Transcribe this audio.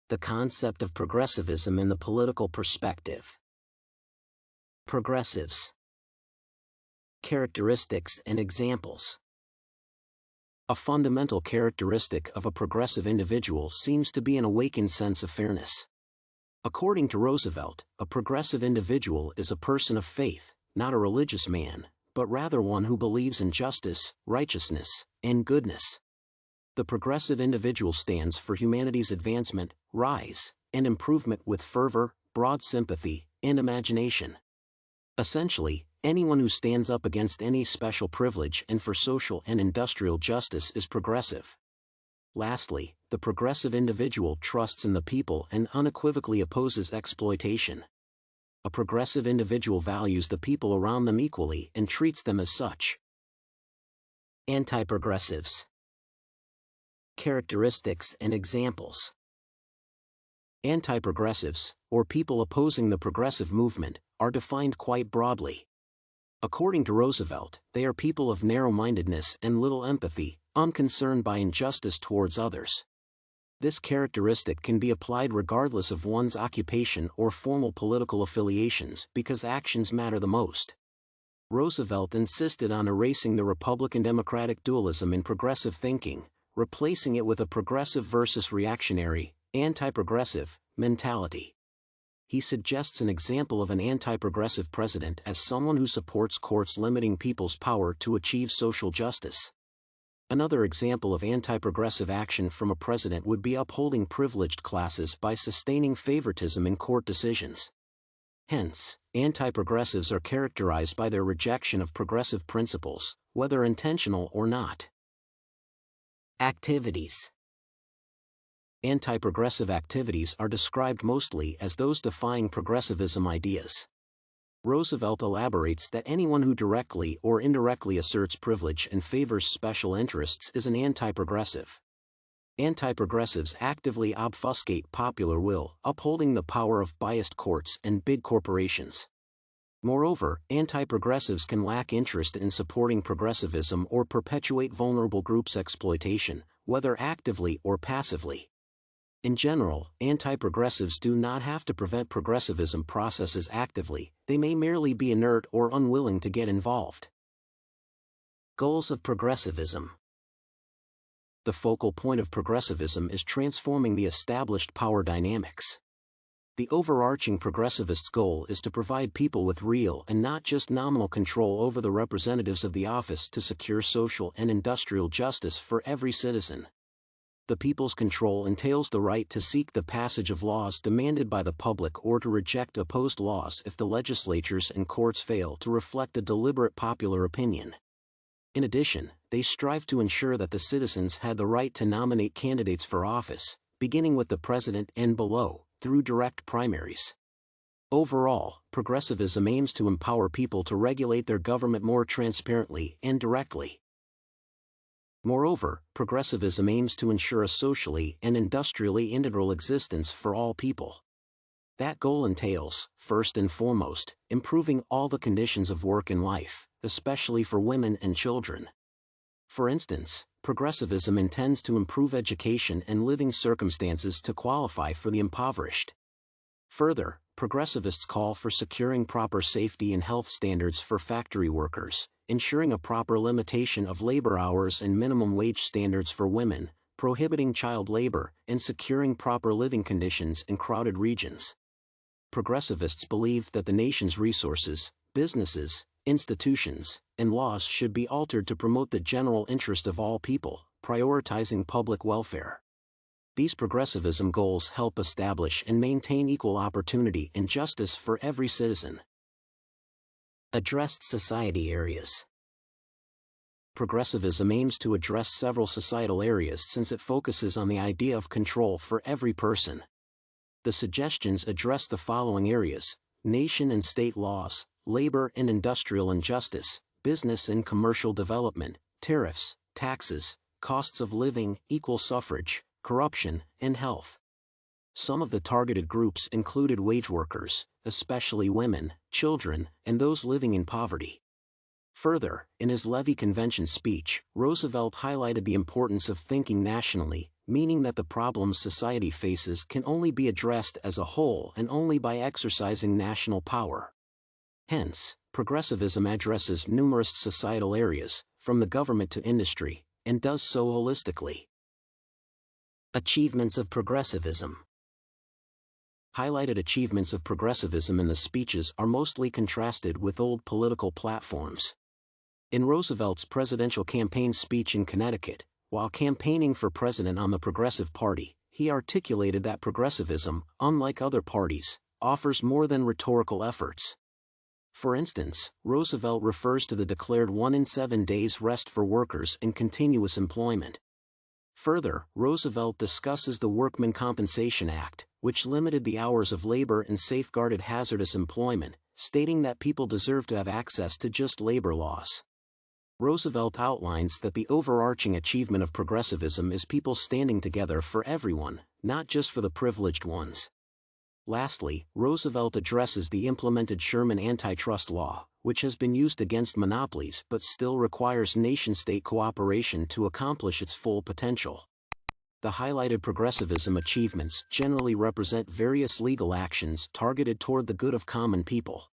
The concept of progressivism in the political perspective. Progressives. Characteristics and examples. A fundamental characteristic of a progressive individual seems to be an awakened sense of fairness. According to Roosevelt, a progressive individual is a person of faith, not a religious man, but rather one who believes in justice, righteousness, and goodness. The progressive individual stands for humanity's advancement, rise, and improvement with fervor, broad sympathy, and imagination. Essentially, anyone who stands up against any special privilege and for social and industrial justice is progressive. Lastly, the progressive individual trusts in the people and unequivocally opposes exploitation. A progressive individual values the people around them equally and treats them as such. Anti-progressives. Characteristics and examples. Anti-progressives, or people opposing the progressive movement, are defined quite broadly. According to Roosevelt, they are people of narrow-mindedness and little empathy, unconcerned by injustice towards others. This characteristic can be applied regardless of one's occupation or formal political affiliations because actions matter the most. Roosevelt insisted on erasing the Republican-Democratic dualism in progressive thinking, replacing it with a progressive versus reactionary, anti-progressive, mentality. He suggests an example of an anti-progressive president as someone who supports courts limiting people's power to achieve social justice. Another example of anti-progressive action from a president would be upholding privileged classes by sustaining favoritism in court decisions. Hence, anti-progressives are characterized by their rejection of progressive principles, whether intentional or not. Activities. Anti-progressive activities are described mostly as those defying progressivism ideas. Roosevelt elaborates that anyone who directly or indirectly asserts privilege and favors special interests is an anti-progressive. Anti-progressives actively obfuscate popular will, upholding the power of biased courts and big corporations. Moreover, anti-progressives can lack interest in supporting progressivism or perpetuate vulnerable groups' exploitation, whether actively or passively. In general, anti-progressives do not have to prevent progressivism processes actively, they may merely be inert or unwilling to get involved. Goals of progressivism. The focal point of progressivism is transforming the established power dynamics. The overarching progressivist's goal is to provide people with real and not just nominal control over the representatives of the office to secure social and industrial justice for every citizen. The people's control entails the right to seek the passage of laws demanded by the public or to reject opposed laws if the legislatures and courts fail to reflect a deliberate popular opinion. In addition, they strive to ensure that the citizens had the right to nominate candidates for office, beginning with the president and below, through direct primaries. Overall, progressivism aims to empower people to regulate their government more transparently and directly. Moreover, progressivism aims to ensure a socially and industrially integral existence for all people. That goal entails, first and foremost, improving all the conditions of work and life, especially for women and children. For instance, progressivism intends to improve education and living circumstances to qualify for the impoverished. Further, progressivists call for securing proper safety and health standards for factory workers, ensuring a proper limitation of labor hours and minimum wage standards for women, prohibiting child labor, and securing proper living conditions in crowded regions. Progressivists believe that the nation's resources, businesses, institutions, and laws should be altered to promote the general interest of all people, prioritizing public welfare. These progressivism goals help establish and maintain equal opportunity and justice for every citizen. Addressed society areas. Progressivism aims to address several societal areas since it focuses on the idea of control for every person. The suggestions address the following areas: nation and state laws, labor and industrial injustice, business and commercial development, tariffs, taxes, costs of living, equal suffrage, corruption, and health. Some of the targeted groups included wage workers, especially women, children, and those living in poverty. Further, in his Levee Convention speech, Roosevelt highlighted the importance of thinking nationally, meaning that the problems society faces can only be addressed as a whole and only by exercising national power. Hence, progressivism addresses numerous societal areas, from the government to industry, and does so holistically. Achievements of progressivism. Highlighted achievements of progressivism in the speeches are mostly contrasted with old political platforms. In Roosevelt's presidential campaign speech in Connecticut, while campaigning for president on the Progressive Party, he articulated that progressivism, unlike other parties, offers more than rhetorical efforts. For instance, Roosevelt refers to the declared 1 in 7 days rest for workers and continuous employment. Further, Roosevelt discusses the Workmen Compensation Act, which limited the hours of labor and safeguarded hazardous employment, stating that people deserve to have access to just labor laws. Roosevelt outlines that the overarching achievement of progressivism is people standing together for everyone, not just for the privileged ones. Lastly, Roosevelt addresses the implemented Sherman antitrust law, which has been used against monopolies but still requires nation-state cooperation to accomplish its full potential. The highlighted progressivism achievements generally represent various legal actions targeted toward the good of common people.